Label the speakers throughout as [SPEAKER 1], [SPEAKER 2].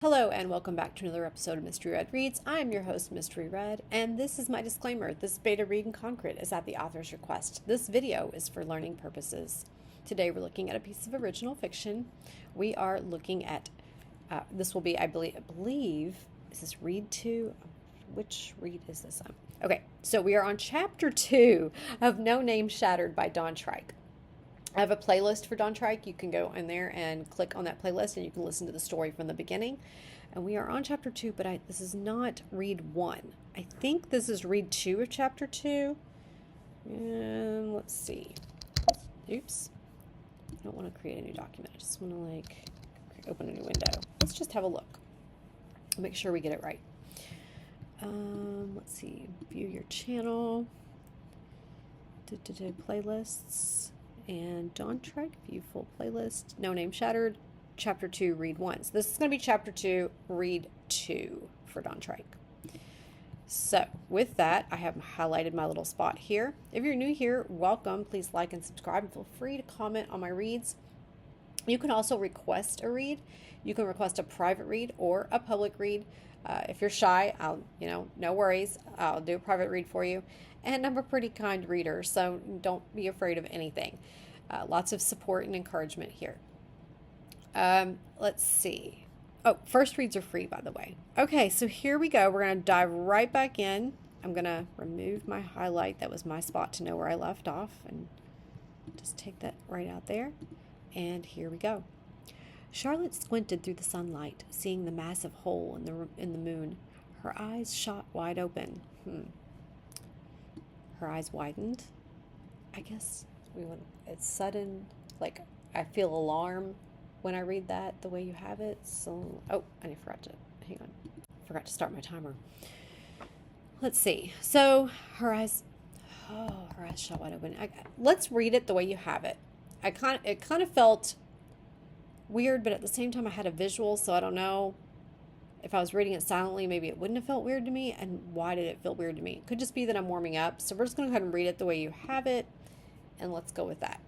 [SPEAKER 1] Hello and welcome back to another episode of Mystery Red Reads. I am your host, Mystery Red, and this is my disclaimer. This beta read in concrete is at the author's request. This video is for learning purposes. Today we're looking at a piece of original fiction. We are looking at, this will be, I believe, is this read 2? Which read is this on? Okay, so we are on chapter 2 of No Name Shattered by Dontrike. I have a playlist for Dontrike. You can go in there and click on that playlist and you can listen to the story from the beginning. And we are on chapter 2, but this is not read 1. I think this is read 2 of chapter 2. And let's see. Oops. I don't want to create a new document. I just want to open a new window. Let's just have a look. Make sure we get it right. Let's see. View your channel. Playlists. And Dontrike, view full playlist. No Name Shattered, chapter 2, read 1. So this is going to be chapter 2, read 2 for Dontrike. So with that, I have highlighted my little spot here. If you're new here, welcome. Please like and subscribe and feel free to comment on my reads. You can also request a read. You can request a private read or a public read. If you're shy, no worries. I'll do a private read for you. And I'm a pretty kind reader, so don't be afraid of anything. Lots of support and encouragement here. Let's see. Oh, first reads are free, by the way. Okay, so here we go. We're going to dive right back in. I'm going to remove my highlight. That was my spot to know where I left off. And just take that right out there. And here we go. Charlotte squinted through the sunlight, seeing the massive hole in the moon. Her eyes shot wide open. Her eyes widened. I guess it's sudden, like I feel alarm when I read that the way you have it. So, I forgot to start my timer. Let's see. So her eyes shot wide open. Let's read it the way you have it. It kind of felt weird, but at the same time I had a visual, so I don't know if I was reading it silently, maybe it wouldn't have felt weird to me. And why did it feel weird to me? It could just be that I'm warming up. So we're just going to go ahead and read it the way you have it. And let's go with that.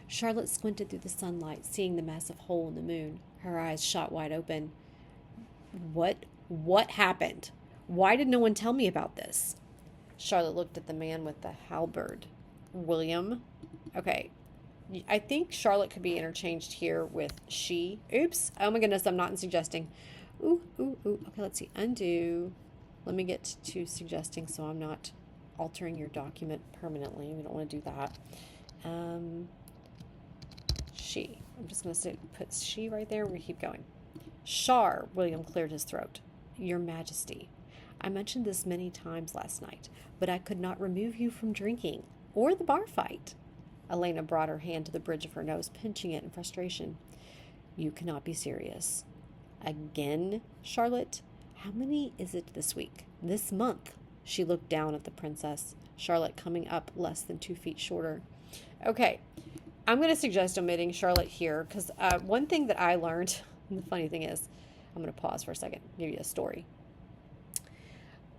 [SPEAKER 1] Charlotte squinted through the sunlight, seeing the massive hole in the moon. Her eyes shot wide open. What happened? Why did no one tell me about this? Charlotte looked at the man with the halberd. William? Okay. I think Charlotte could be interchanged here with she. Oops. Oh my goodness, I'm not suggesting. Ooh. Okay, let's see. Undo. Let me get to suggesting so I'm not altering your document permanently. We don't want to do that. She. I'm just going to put she right there. We're going to keep going. Char, William cleared his throat. Your Majesty, I mentioned this many times last night, but I could not remove you from drinking or the bar fight. Elena brought her hand to the bridge of her nose, pinching it in frustration. You cannot be serious. Again, Charlotte? How many is it this week? This month? She looked down at the princess, Charlotte coming up less than 2 feet shorter. Okay, I'm going to suggest omitting Charlotte here because one thing that I learned, and the funny thing is, I'm going to pause for a second, give you a story.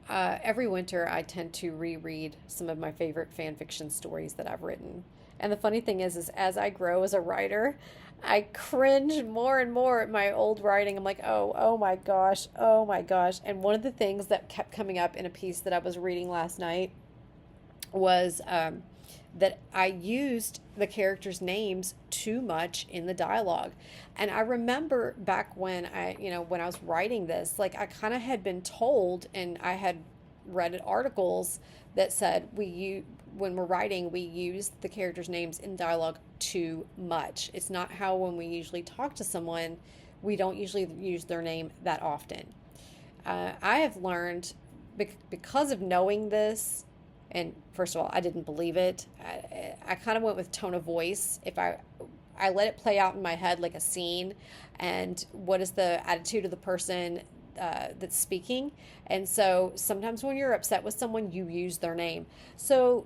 [SPEAKER 1] Every winter, I tend to reread some of my favorite fan fiction stories that I've written. And the funny thing is as I grow as a writer, I cringe more and more at my old writing. I'm like, oh my gosh. And one of the things that kept coming up in a piece that I was reading last night was that I used the characters' names too much in the dialogue. And I remember back when when I was writing this, like I kind of had been told, and I had read articles that said when we're writing, we use the characters' names in dialogue too much. It's not how when we usually talk to someone, we don't usually use their name that often. I have learned because of knowing this, and first of all, I didn't believe it. I kind of went with tone of voice. If I let it play out in my head like a scene, and what is the attitude of the person that's speaking. And so sometimes when you're upset with someone, you use their name. So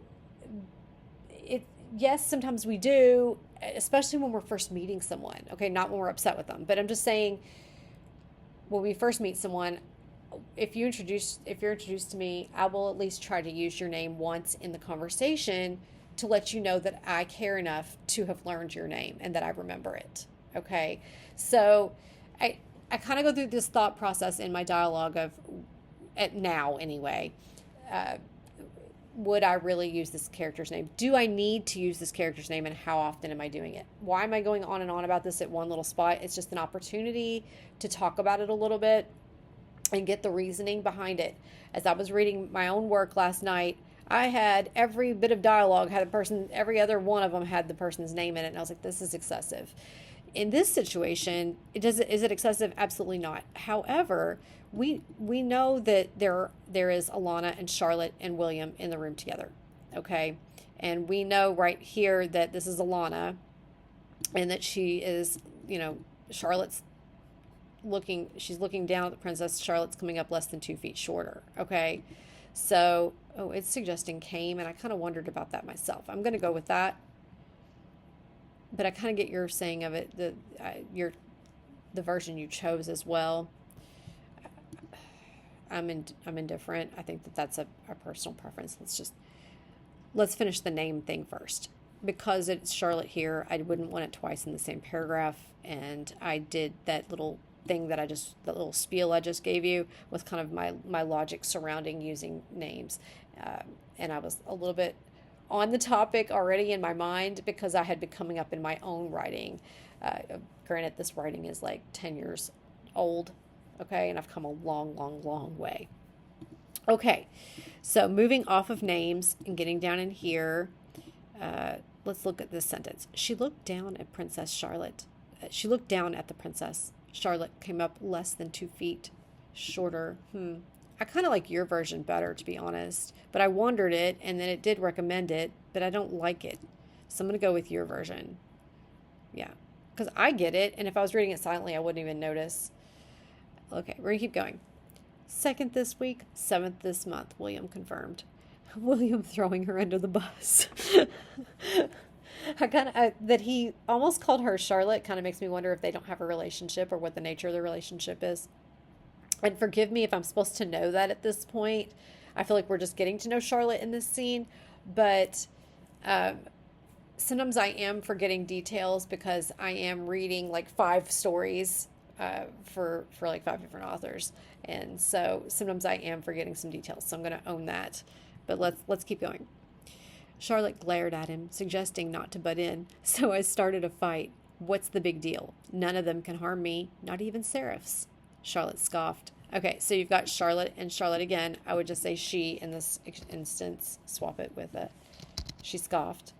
[SPEAKER 1] yes, sometimes we do, especially when we're first meeting someone. Okay, not when we're upset with them, but I'm just saying when we first meet someone, if you're introduced to me, I will at least try to use your name once in the conversation to let you know that I care enough to have learned your name and that I remember it. Okay, so I kind of go through this thought process in my dialogue of, at now anyway, uh, would I really use this character's name? Do I need to use this character's name, and how often am I doing it? Why am I going on and on about this at one little spot? It's just an opportunity to talk about it a little bit and get the reasoning behind it. As I was reading my own work last night, I had every bit of dialogue had the person, every other one of them had the person's name in it, and I was like, this is excessive. In this situation, is it excessive? Absolutely not. However, we know that there is Alana and Charlotte and William in the room together. Okay. And we know right here that this is Alana, and that she is, Charlotte's she's looking down at the princess. Charlotte's coming up less than 2 feet shorter. Okay. So, it's suggesting came, and I kind of wondered about that myself. I'm going to go with that. But I kind of get your saying of it, the version you chose as well. I'm indifferent. I think that's a personal preference. Let's finish the name thing first. Because it's Charlotte here, I wouldn't want it twice in the same paragraph, and I did that little thing that little spiel I just gave you with kind of my logic surrounding using names. And I was a little bit on the topic already in my mind because I had been coming up in my own writing. Granted, this writing is like 10 years old, okay, and I've come a long, long, long way. Okay, so moving off of names and getting down in here, let's look at this sentence. She looked down at Princess Charlotte. She looked down at the princess. Charlotte came up less than 2 feet shorter. I kind of like your version better, to be honest. But I wondered it, and then it did recommend it, but I don't like it. So I'm going to go with your version. Yeah, because I get it, and if I was reading it silently, I wouldn't even notice. Okay, we're going to keep going. 2nd this week, 7th this month, William confirmed. William throwing her under the bus. That he almost called her Charlotte kind of makes me wonder if they don't have a relationship or what the nature of the relationship is. And forgive me if I'm supposed to know that at this point. I feel like we're just getting to know Charlotte in this scene. But sometimes I am forgetting details because I am reading like 5 stories for like 5 different authors. And so sometimes I am forgetting some details. So I'm going to own that. But let's keep going. Charlotte glared at him, suggesting not to butt in. So I started a fight. What's the big deal? None of them can harm me, not even Seraphs. Charlotte scoffed. Okay, so you've got Charlotte and Charlotte again. I would just say she in this instance. Swap it with a she scoffed.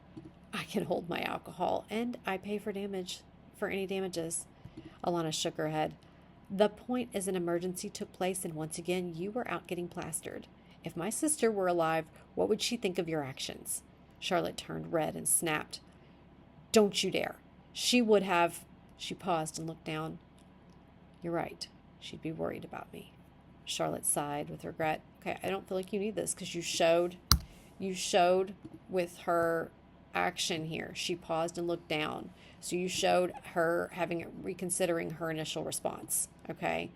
[SPEAKER 1] I can hold my alcohol, and I pay for any damages. Alana shook her head. The point is an emergency took place, and once again you were out getting plastered. If my sister were alive, what would she think of your actions? Charlotte turned red and snapped. Don't you dare. She would have. She paused and looked down. You're right. She'd be worried about me. Charlotte sighed with regret. Okay, I don't feel like you need this because you showed with her action here. She paused and looked down. So you showed her reconsidering her initial response. Okay,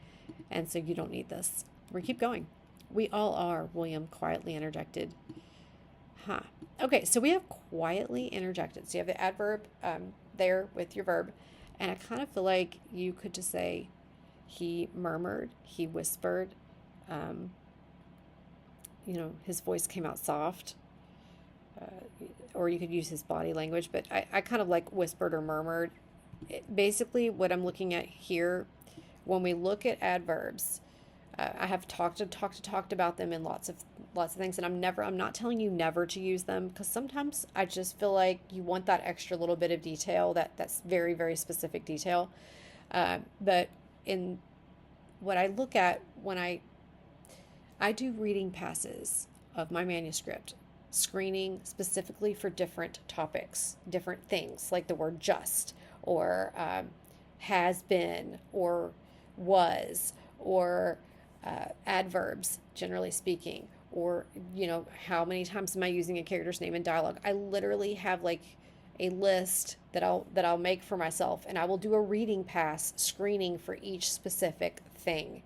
[SPEAKER 1] and so you don't need this. We're keep going. We all are, William quietly interjected. Okay, so we have quietly interjected. So you have the adverb there with your verb. And I kind of feel like you could just say, he murmured, he whispered, his voice came out soft. Or you could use his body language. But I kind of like whispered or murmured. Basically, what I'm looking at here, when we look at adverbs, I have talked about them in lots of things, and I'm not telling you never to use them because sometimes I just feel like you want that extra little bit of detail, that's very, very specific detail. But in what I look at when I do reading passes of my manuscript, screening specifically for different topics, different things like the word just or has been or was or adverbs, generally speaking, or how many times am I using a character's name in dialogue. I literally have like a list that I'll make for myself, and I will do a reading pass screening for each specific thing,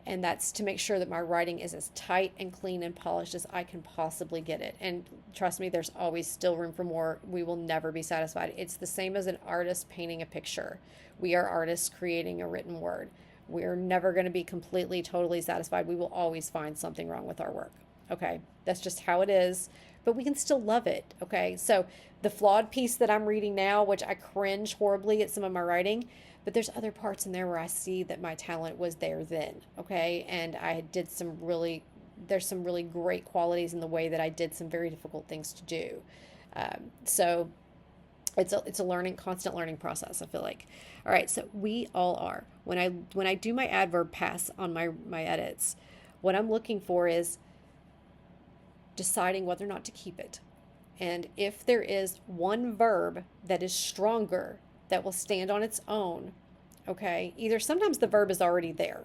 [SPEAKER 1] and that's to make sure that my writing is as tight and clean and polished as I can possibly get it. And trust me, there's always still room for more. We will never be satisfied. It's the same as an artist painting a picture. We are artists creating a written word. We're never going to be completely, totally satisfied. We will always find something wrong with our work. Okay. That's just how it is. But we can still love it. Okay. So the flawed piece that I'm reading now, which I cringe horribly at some of my writing, but there's other parts in there where I see that my talent was there then. Okay. And I did there's some really great qualities in the way that I did some very difficult things to do. So it's a constant learning process, I feel like. All right, so we all are. When I do my adverb pass on my edits, what I'm looking for is deciding whether or not to keep it. And if there is one verb that is stronger, that will stand on its own, okay, either sometimes the verb is already there.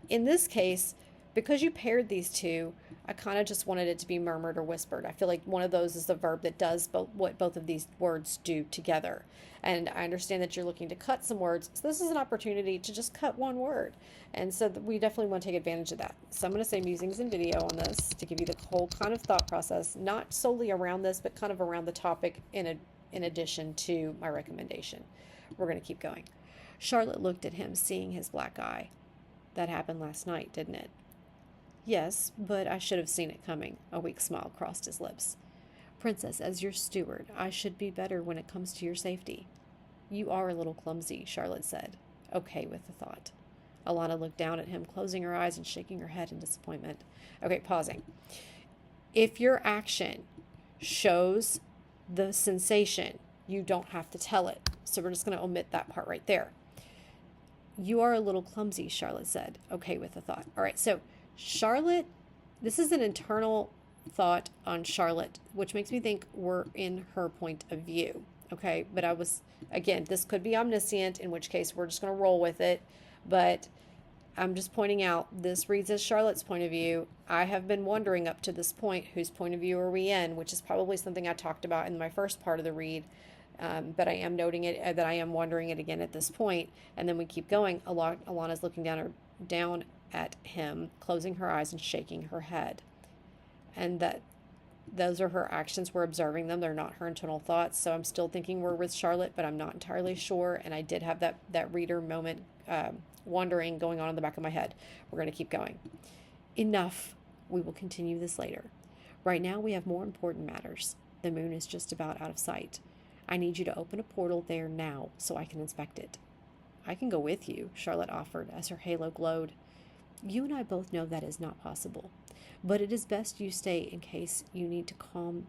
[SPEAKER 1] In this case, because you paired these two, I kind of just wanted it to be murmured or whispered. I feel like one of those is the verb that does what both of these words do together. And I understand that you're looking to cut some words. So this is an opportunity to just cut one word. And so we definitely want to take advantage of that. So I'm going to say musings and video on this to give you the whole kind of thought process, not solely around this, but kind of around the topic in addition to my recommendation. We're going to keep going. Charlotte looked at him, seeing his black eye. That happened last night, didn't it? Yes, but I should have seen it coming. A weak smile crossed his lips. Princess, as your steward, I should be better when it comes to your safety. You are a little clumsy, Charlotte said, okay with the thought. Alana looked down at him, closing her eyes and shaking her head in disappointment. Okay, pausing. If your action shows the sensation, you don't have to tell it. So we're just going to omit that part right there. You are a little clumsy, Charlotte said, okay with the thought. All right, so Charlotte, this is an internal thought on Charlotte, which makes me think we're in her point of view. Okay, but again, this could be omniscient, in which case we're just going to roll with it. But I'm just pointing out, this reads as Charlotte's point of view. I have been wondering up to this point, whose point of view are we in, which is probably something I talked about in my first part of the read. But I am noting it, that I am wondering it again at this point. And then we keep going. Alana's looking down at him, closing her eyes and shaking her head. And that those are her actions. We're observing them. They're not her internal thoughts. So I'm still thinking we're with Charlotte, but I'm not entirely sure. And I did have that reader moment wandering going on in the back of my head. We're going to keep going. Enough. We will continue this later. Right now we have more important matters. The moon is just about out of sight. I need you to open a portal there now so I can inspect it. I can go with you, Charlotte offered as her halo glowed. You and I both know that is not possible, but it is best you stay in case you need to calm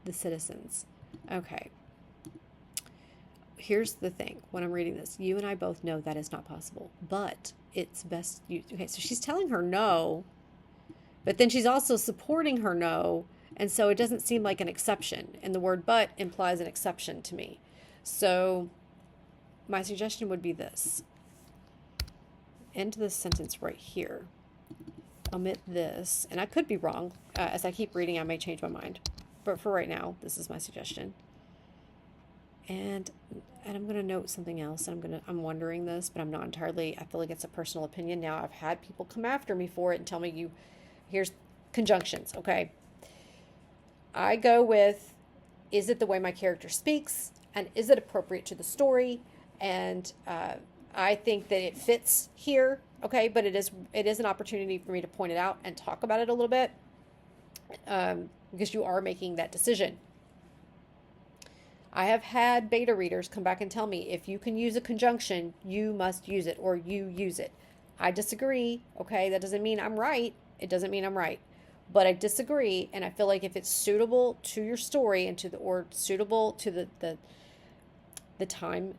[SPEAKER 1] the citizens. Okay. Here's the thing. When I'm reading this, you and I both know that is not possible, but it's best you... Okay, so she's telling her no, but then she's also supporting her no, and so it doesn't seem like an exception, and the word but implies an exception to me. So my suggestion would be this. End this sentence right here. Omit this, and I could be wrong. As I keep reading, I may change my mind, but for right now, this is my suggestion. And I'm going to note something else. I'm wondering this, but I'm not entirely. I feel like it's a personal opinion. Now I've had people come after me for it and tell me here's conjunctions. Okay. I go with, is it the way my character speaks, and is it appropriate to the story? And I think that it fits here. Okay, but it is an opportunity for me to point it out and talk about it a little bit, because you are making that decision. I have had beta readers come back and tell me, if you can use a conjunction, you must use it, or you use it. I disagree. Okay, that doesn't mean I'm right. It doesn't mean I'm right, but I disagree, and I feel like if it's suitable to your story and or suitable to the timing,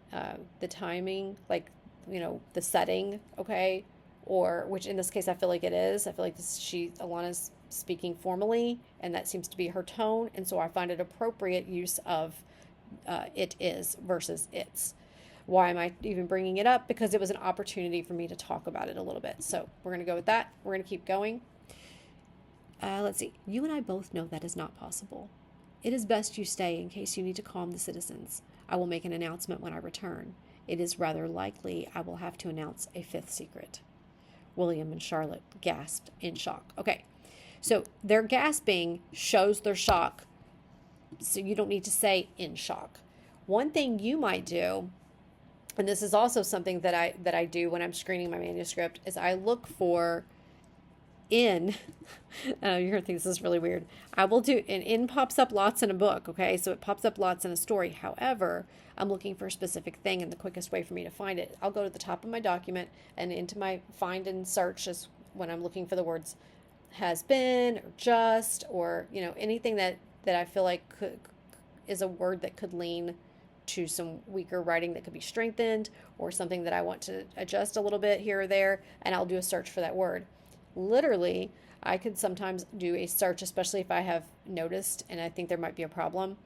[SPEAKER 1] like, the setting, okay, or which in this case I feel like it is. I feel like Alana's speaking formally, and that seems to be her tone, and so I find it appropriate use of it is versus it's. Why am I even bringing it up? Because it was an opportunity for me to talk about it a little bit. So we're going to go with that. We're going to keep going. Let's see. You and I both know that is not possible. It is best you stay in case you need to calm the citizens. I will make an announcement when I return. It is rather likely I will have to announce a fifth secret. William and Charlotte gasped in shock. Okay, so their gasping shows their shock, so you don't need to say in shock. One thing you might do And this is also something that I do when I'm screening my manuscript, is I look for in. You're gonna think this is really weird. I will do an in pops up lots in a book, okay? So it pops up lots in a story. However, I'm looking for a specific thing, and the quickest way for me to find it, I'll go to the top of my document and into my find and search is when I'm looking for the words has been or just, or anything that I feel like is a word that could lean to some weaker writing that could be strengthened, or something that I want to adjust a little bit here or there, and I'll do a search for that word. Literally, I could sometimes do a search, especially if I have noticed and I think there might be a problem.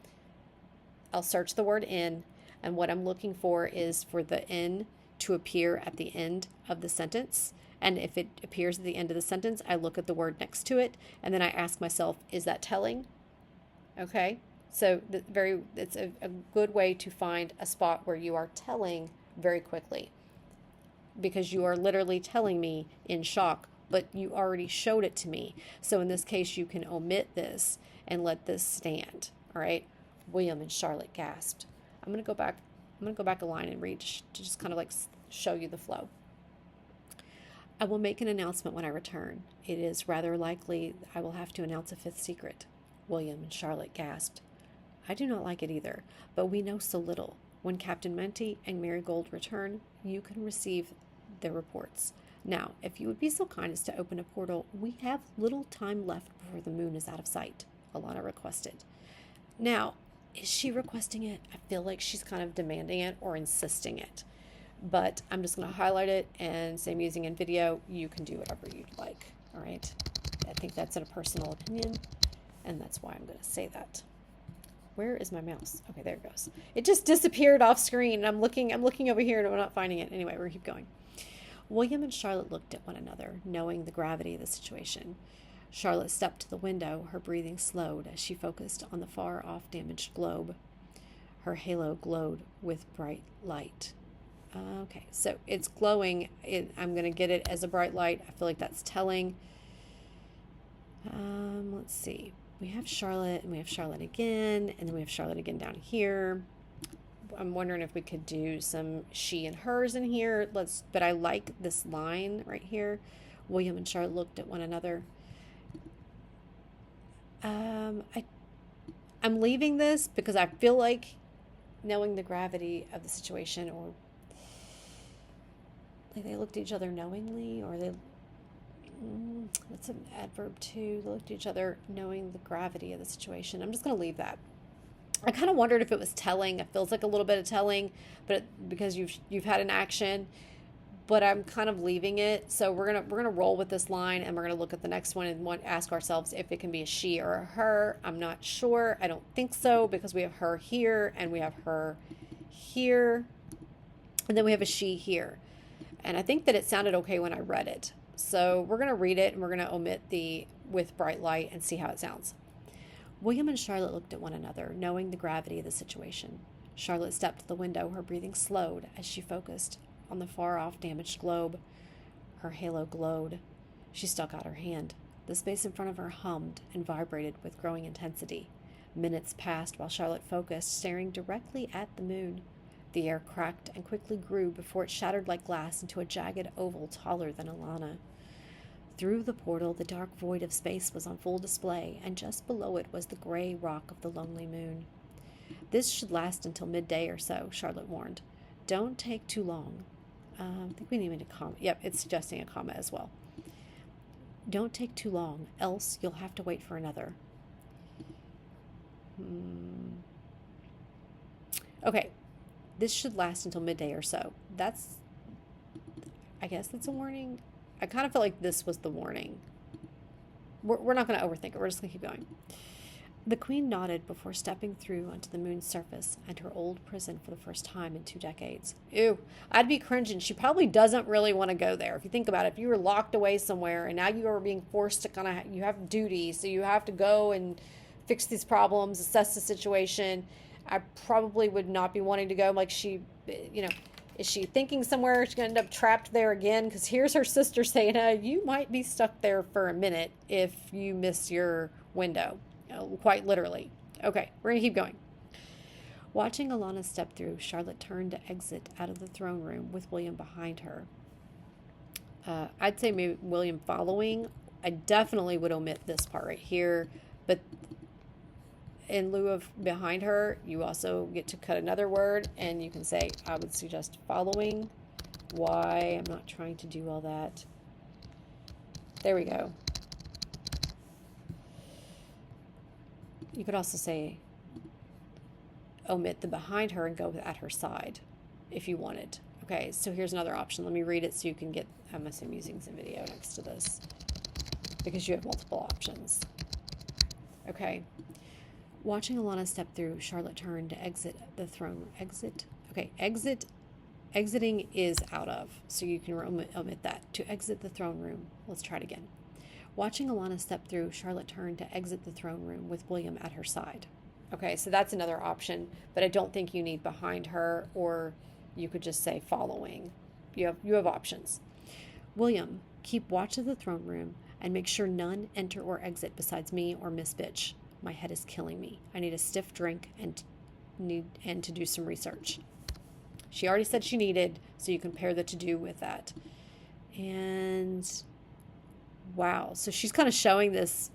[SPEAKER 1] I'll search the word in, and what I'm looking for is for the in to appear at the end of the sentence. And if it appears at the end of the sentence, I look at the word next to it, and then I ask myself, is that telling? Okay, so it's a good way to find a spot where you are telling very quickly, because you are literally telling me in shock, but you already showed it to me. So in this case, you can omit this and let this stand. All right. William and Charlotte gasped. I'm going to go back a line and read to just kind of like show you the flow. I will make an announcement when I return. It is rather likely I will have to announce a fifth secret. William and Charlotte gasped. I do not like it either, but we know so little. When Captain Menty and Marigold return, you can receive their reports. Now, if you would be so kind as to open a portal, we have little time left before the moon is out of sight, Alana requested. Now, is she requesting it? I feel like she's kind of demanding it or insisting it. But I'm just going to highlight it and say I'm using in video. You can do whatever you'd like. All right. I think that's a personal opinion, and that's why I'm going to say that. Where is my mouse? Okay, there it goes. It just disappeared off screen. I'm looking over here and I'm not finding it. Anyway, we'll keep going. William and Charlotte looked at one another, knowing the gravity of the situation. Charlotte stepped to the window, her breathing slowed as she focused on the far-off damaged globe. Her halo glowed with bright light. Okay, so it's glowing. I'm going to get it as a bright light. I feel like that's telling. Let's see. We have Charlotte, and we have Charlotte again, and then we have Charlotte again down here. I'm wondering if we could do some she and hers in here. But I like this line right here. William and Charlotte looked at one another. I'm leaving this because I feel like, knowing the gravity of the situation, or like they looked at each other knowingly, or that's an adverb too. They looked at each other knowing the gravity of the situation. I'm just going to leave that. I kind of wondered if it was telling. It feels like a little bit of telling, but because you've had an action, but I'm kind of leaving it. So we're gonna roll with this line, and we're gonna look at the next one and ask ourselves if it can be a she or a her. I'm not sure. I don't think so, because we have her here and we have her here, and then we have a she here. And I think that it sounded okay when I read it. So we're gonna read it and we're gonna omit the with bright light and see how it sounds. William and Charlotte looked at one another, knowing the gravity of the situation. Charlotte stepped to the window, her breathing slowed as she focused on the far-off damaged globe. Her halo glowed. She stuck out her hand. The space in front of her hummed and vibrated with growing intensity. Minutes passed while Charlotte focused, staring directly at the moon. The air cracked and quickly grew before it shattered like glass into a jagged oval taller than Alana. Through the portal, the dark void of space was on full display, and just below it was the gray rock of the lonely moon. This should last until midday or so, Charlotte warned. Don't take too long. I think we need a comma. Yep, it's suggesting a comma as well. Don't take too long, else you'll have to wait for another. Okay, this should last until midday or so. I guess that's a warning. I kind of felt like this was the warning. We're not going to overthink it. We're just going to keep going. The queen nodded before stepping through onto the moon's surface and her old prison for the first time in 2 decades. Ew, I'd be cringing. She probably doesn't really want to go there. If you think about it, if you were locked away somewhere and now you are being forced to you have duties, so you have to go and fix these problems, assess the situation, I probably would not be wanting to go. Like is she thinking somewhere she's going to end up trapped there again? Because here's her sister saying, you might be stuck there for a minute if you miss your window. Quite literally. Okay, we're going to keep going. Watching Alana step through, Charlotte turned to exit out of the throne room with William behind her. I'd say maybe William following. I definitely would omit this part right here, but in lieu of behind her, you also get to cut another word, and you can say, I would suggest following. Why? I'm not trying to do all that. There we go. You could also say, omit the behind her and go at her side if you wanted. Okay, so here's another option. Let me read it so you can get, I'm going to say using some video next to this because you have multiple options. Okay. Watching Alana step through, Charlotte turned to exit the throne. Exit? Okay, exiting is out of, so you can omit that. To exit the throne room. Let's try it again. Watching Alana step through, Charlotte turned to exit the throne room with William at her side. Okay, so that's another option, but I don't think you need behind her, or you could just say following. You have options. William, keep watch of the throne room and make sure none enter or exit besides me or Miss Bitch. My head is killing me. I need a stiff drink and to do some research. She already said she needed, so you can pair the to-do with that. And wow, so she's kind of showing this,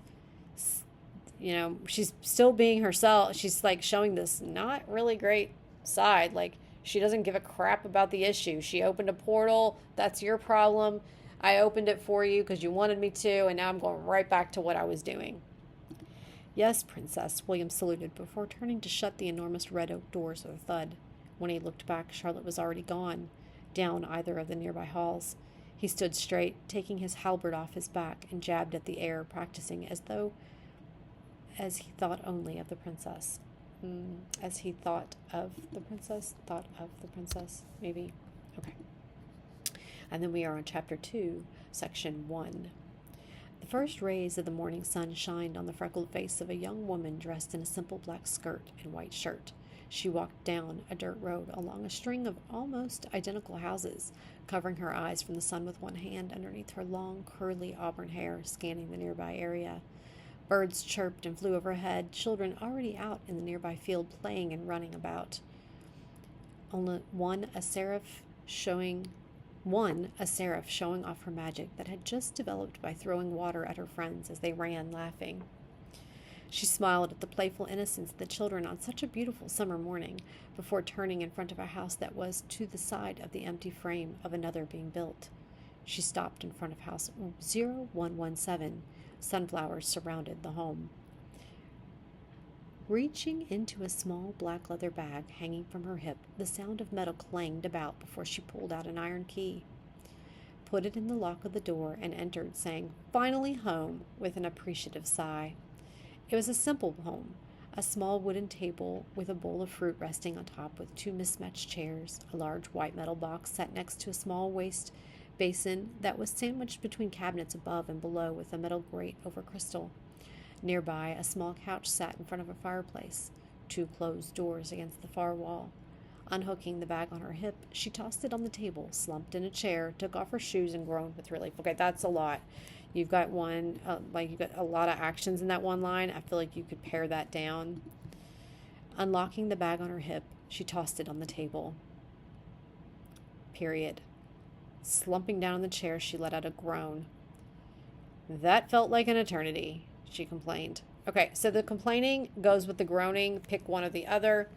[SPEAKER 1] you know, she's still being herself. She's like showing this not really great side. Like, she doesn't give a crap about the issue. She opened a portal. That's your problem. I opened it for you because you wanted me to, and now I'm going right back to what I was doing. Yes, Princess, William saluted before turning to shut the enormous red oak doors with a thud. When he looked back, Charlotte was already gone, down either of the nearby halls. He stood straight, taking his halberd off his back, and jabbed at the air, practicing as he thought only of the princess. As he thought of the princess? Thought of the princess, maybe? Okay. And then we are on Chapter 2, Section 1. The first rays of the morning sun shined on the freckled face of a young woman dressed in a simple black skirt and white shirt. She walked down a dirt road along a string of almost identical houses, covering her eyes from the sun with one hand underneath her long, curly auburn hair, scanning the nearby area. Birds chirped and flew overhead, children already out in the nearby field playing and running about. Only a seraph showing off her magic that had just developed by throwing water at her friends as they ran, laughing. She smiled at the playful innocence of the children on such a beautiful summer morning before turning in front of a house that was to the side of the empty frame of another being built. She stopped in front of house 0117. Sunflowers surrounded the home. Reaching into a small black leather bag hanging from her hip, the sound of metal clanged about before she pulled out an iron key, put it in the lock of the door, and entered, saying, "Finally home," with an appreciative sigh. It was a simple home, a small wooden table with a bowl of fruit resting on top with two mismatched chairs, a large white metal box set next to a small waste basin that was sandwiched between cabinets above and below with a metal grate over crystal. Nearby, a small couch sat in front of a fireplace, two closed doors against the far wall. Unhooking the bag on her hip, she tossed it on the table, slumped in a chair, took off her shoes, and groaned with relief. Okay, that's a lot. You've got you've got a lot of actions in that one line. I feel like you could pare that down. Unlocking the bag on her hip, she tossed it on the table. Period. Slumping down in the chair, she let out a groan. That felt like an eternity, she complained. Okay, so the complaining goes with the groaning. Pick one or the other.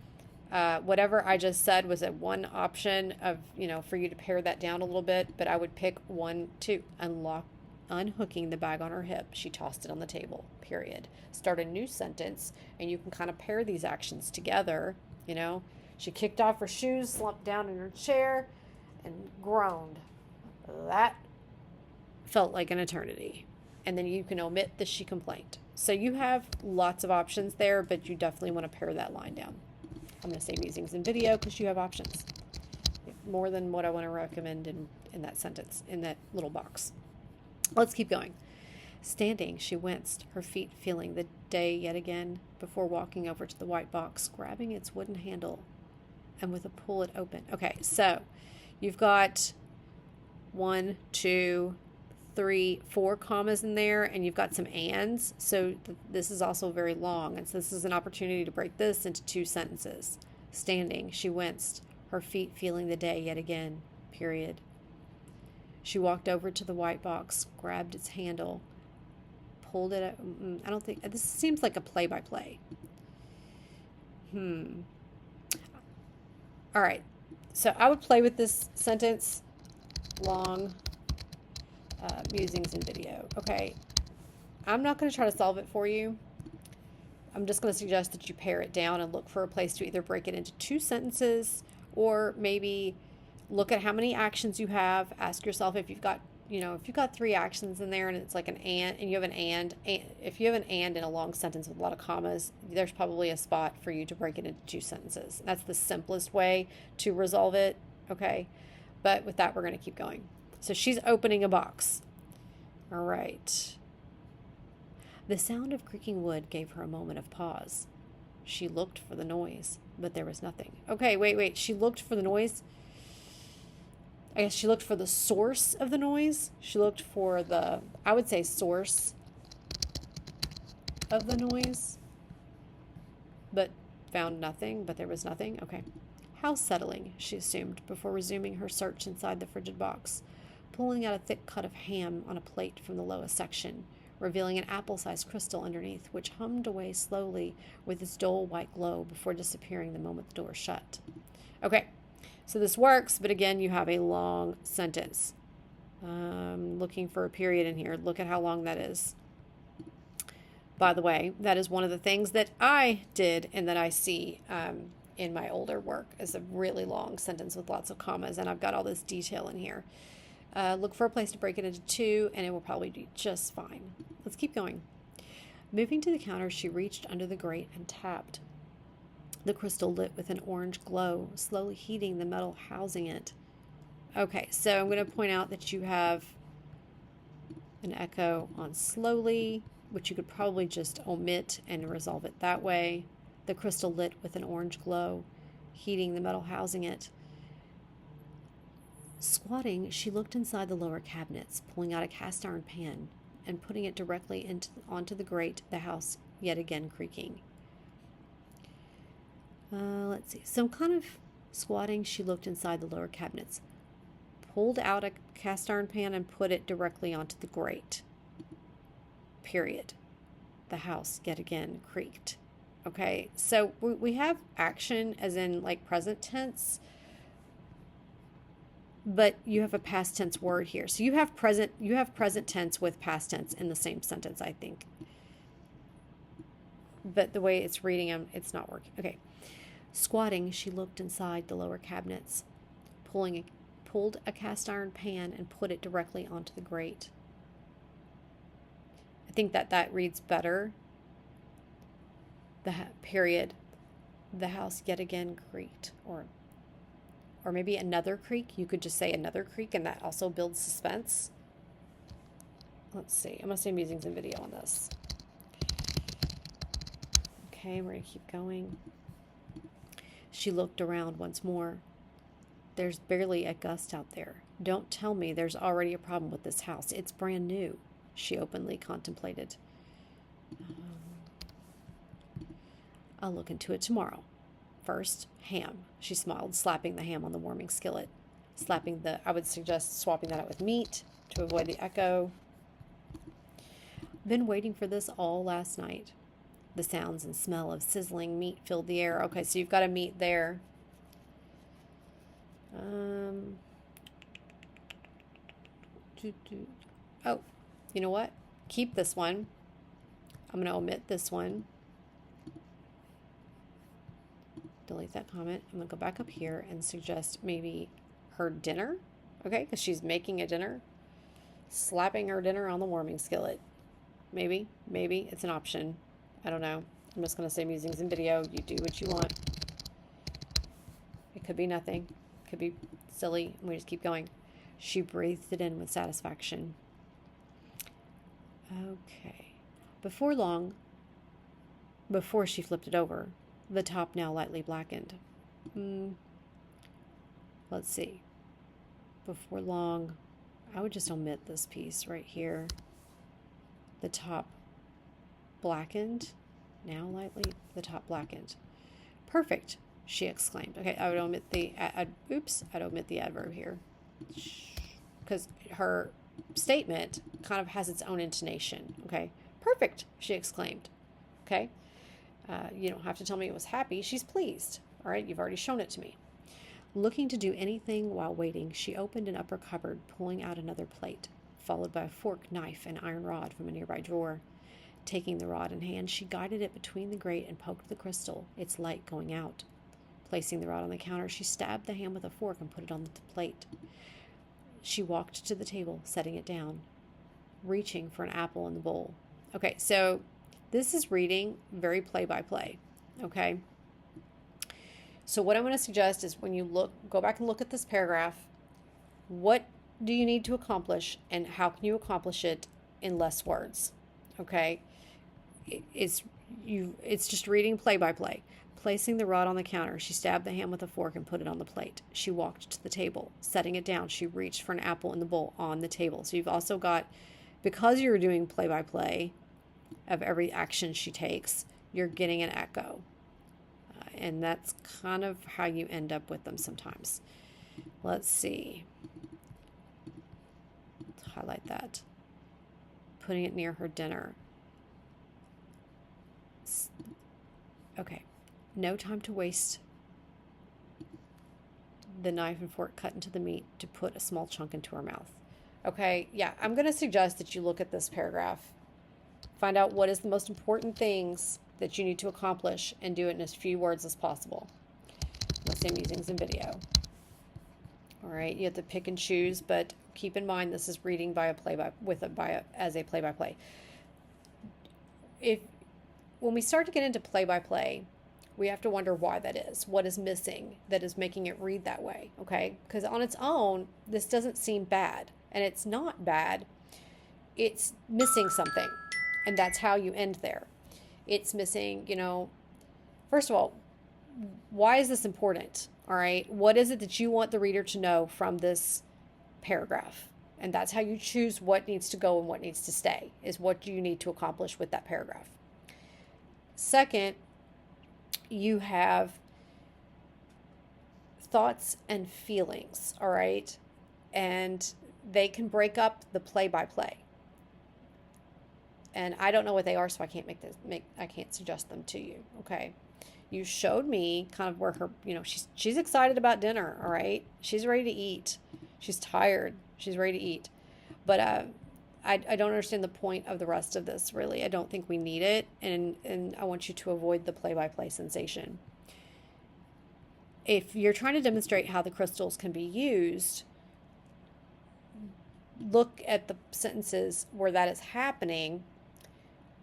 [SPEAKER 1] Whatever I just said was one option of, for you to pare that down a little bit, but I would pick 1, 2. Unhooking the bag on her hip, she tossed it on the table. Period. Start a new sentence, and you can kind of pair these actions together. She kicked off her shoes, slumped down in her chair, and groaned. That felt like an eternity. And then you can omit the she complained. So you have lots of options there, but you definitely want to pare that line down. I'm going to say musings in video because you have options. More than what I want to recommend in that sentence, in that little box. Let's keep going. Standing, she winced, her feet feeling the day yet again, before walking over to the white box, grabbing its wooden handle, and with a pull it open. Okay, so you've got 1, 2, 3, 4 commas in there, and you've got some ands. So this is also very long, and so this is an opportunity to break this into 2 sentences. Standing, she winced, her feet feeling the day yet again. Period. She walked over to the white box, grabbed its handle, pulled it up. I don't think, this seems like a play-by-play. All right. So I would play with this sentence. Long musings and video. Okay. I'm not going to try to solve it for you. I'm just going to suggest that you pare it down and look for a place to either break it into 2 sentences or maybe look at how many actions you have. Ask yourself if you've got, if you've got 3 actions in there and it's like an and you have an and, if you have an and in a long sentence with a lot of commas, there's probably a spot for you to break it into 2 sentences. That's the simplest way to resolve it. Okay. But with that, we're going to keep going. So she's opening a box. All right. The sound of creaking wood gave her a moment of pause. She looked for the noise, but there was nothing. Okay, wait. She looked for the noise. I guess she looked for the source of the noise. She looked for the, I would say, source of the noise, but found nothing, but there was nothing. Okay. How settling, she assumed, before resuming her search inside the frigid box, pulling out a thick cut of ham on a plate from the lowest section, revealing an apple-sized crystal underneath, which hummed away slowly with its dull white glow before disappearing the moment the door shut. Okay, so this works, but again, you have a long sentence. Looking for a period in here. Look at how long that is. By the way, that is one of the things that I did and that I see in my older work is a really long sentence with lots of commas, and I've got all this detail in here. Look for a place to break it into 2, and it will probably be just fine. Let's keep going. Moving to the counter, she reached under the grate and tapped. The crystal lit with an orange glow, slowly heating the metal housing it. Okay, so I'm going to point out that you have an echo on slowly, which you could probably just omit and resolve it that way. The crystal lit with an orange glow, heating the metal housing it. Squatting, she looked inside the lower cabinets, pulling out a cast iron pan and putting it directly onto the grate, the house yet again creaking. Let's see. Some kind of squatting, she looked inside the lower cabinets, pulled out a cast iron pan and put it directly onto the grate. Period. The house yet again creaked. Okay, so we have action as in like present tense, but you have a past tense word here. So you have present tense with past tense in the same sentence, I think. But the way it's reading them, it's not working. Okay. Squatting, she looked inside the lower cabinets, pulled a cast iron pan and put it directly onto the grate. I think that reads better. Period. The house yet again creaked, or maybe another creak. You could just say another creak, and that also builds suspense. Let's see. I'm going to say musings and video on this. Okay, we're going to keep going. She looked around once more. There's barely a gust out there. Don't tell me there's already a problem with this house. It's brand new, she openly contemplated. I'll look into it tomorrow. First, ham. She smiled, slapping the ham on the warming skillet. I would suggest swapping that out with meat to avoid the echo. Been waiting for this all last night. The sounds and smell of sizzling meat filled the air. Okay, so you've got a meat there. Oh, you know what? Keep this one. I'm going to omit this one. Delete that comment. I'm going to go back up here and suggest maybe her dinner. Okay, because she's making a dinner. Slapping her dinner on the warming skillet. Maybe it's an option. I don't know. I'm just going to say musings and video. You do what you want. It could be nothing. It could be silly. And we just keep going. She breathed it in with satisfaction. Okay. Before she flipped it over, the top now lightly blackened. Let's see. Before long, I would just omit this piece right here. The top blackened. Now lightly, the top blackened. Perfect. she exclaimed. Okay, I would omit the, I'd omit the adverb here. Because her statement kind of has its own intonation. Okay, perfect, she exclaimed. Okay, you don't have to tell me it was happy. She's pleased. All right, you've already shown it to me. Looking to do anything while waiting, she opened an upper cupboard, pulling out another plate, followed by a fork, knife, and iron rod from a nearby drawer. Taking the rod in hand, she guided it between the grate and poked the crystal, its light going out. Placing the rod on the counter, she stabbed the ham with a fork and put it on the plate. She walked to the table, setting it down, reaching for an apple in the bowl. Okay, so this is reading very play-by-play, okay? So what I'm going to suggest is when you go back and look at this paragraph, what do you need to accomplish and how can you accomplish it in less words? Okay? It's just reading play by play. Placing the rod on the counter, she stabbed the ham with a fork and put it on the plate. She walked to the table. Setting it down, she reached for an apple in the bowl on the table. So you've also got, because you're doing play by play of every action she takes, you're getting an echo. And that's kind of how you end up with them sometimes. Let's see. Let's highlight that. Putting it near her dinner. Okay. No time to waste. The knife and fork cut into the meat to put a small chunk into her mouth. Okay, yeah, I'm going to suggest that you look at this paragraph. Find out what is the most important things that you need to accomplish and do it in as few words as possible. Let's say I'm using some video. All right, you have to pick and choose, but keep in mind this is reading by a as a play-by-play. When we start to get into play-by-play, we have to wonder why that is. What is missing that is making it read that way? Okay, because on its own, this doesn't seem bad, and it's not bad. It's missing something, and that's how you end there. It's missing, first of all, why is this important? All right. What is it that you want the reader to know from this paragraph? And that's how you choose what needs to go and what needs to stay, is what do you need to accomplish with that paragraph. Second, you have thoughts and feelings, all right? And they can break up the play-by-play. And I don't know what they are, so I can't I can't suggest them to you. Okay, you showed me kind of where her, she's excited about dinner. All right, she's ready to eat. She's tired. She's ready to eat. But I don't understand the point of the rest of this. Really, I don't think we need it, and I want you to avoid the play-by-play sensation. If you're trying to demonstrate how the crystals can be used, look at the sentences where that is happening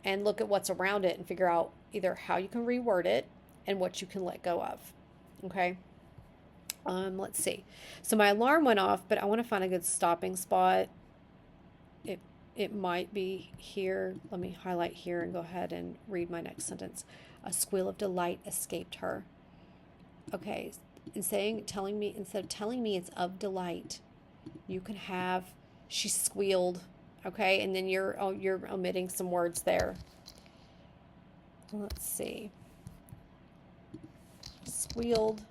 [SPEAKER 1] and look at what's around it and figure out either how you can reword it and what you can let go of. Okay? Let's see. So my alarm went off, but I want to find a good stopping spot. It might be here. Let me highlight here and go ahead and read my next sentence. A squeal of delight escaped her. Okay, instead of telling me it's of delight, you can have she squealed. Okay, and then you're omitting some words there. Let's see. Squealed.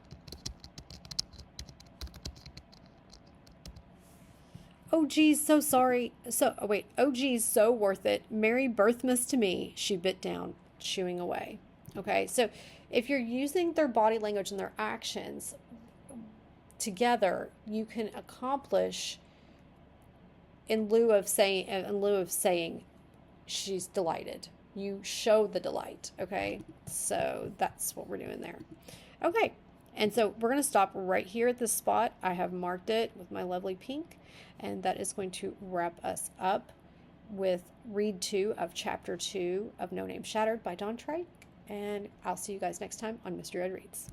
[SPEAKER 1] Oh geez, so sorry. Oh geez, so worth it. Merry Birthmas to me, she bit down, chewing away. Okay, so if you're using their body language and their actions together, you can accomplish in lieu of saying she's delighted. You show the delight, okay? So that's what we're doing there. Okay, and so we're going to stop right here at this spot. I have marked it with my lovely pink, and that is going to wrap us up with read 2 of chapter 2 of No Name Shattered by Dontrike, and I'll see you guys next time on Mr. Ed Reads.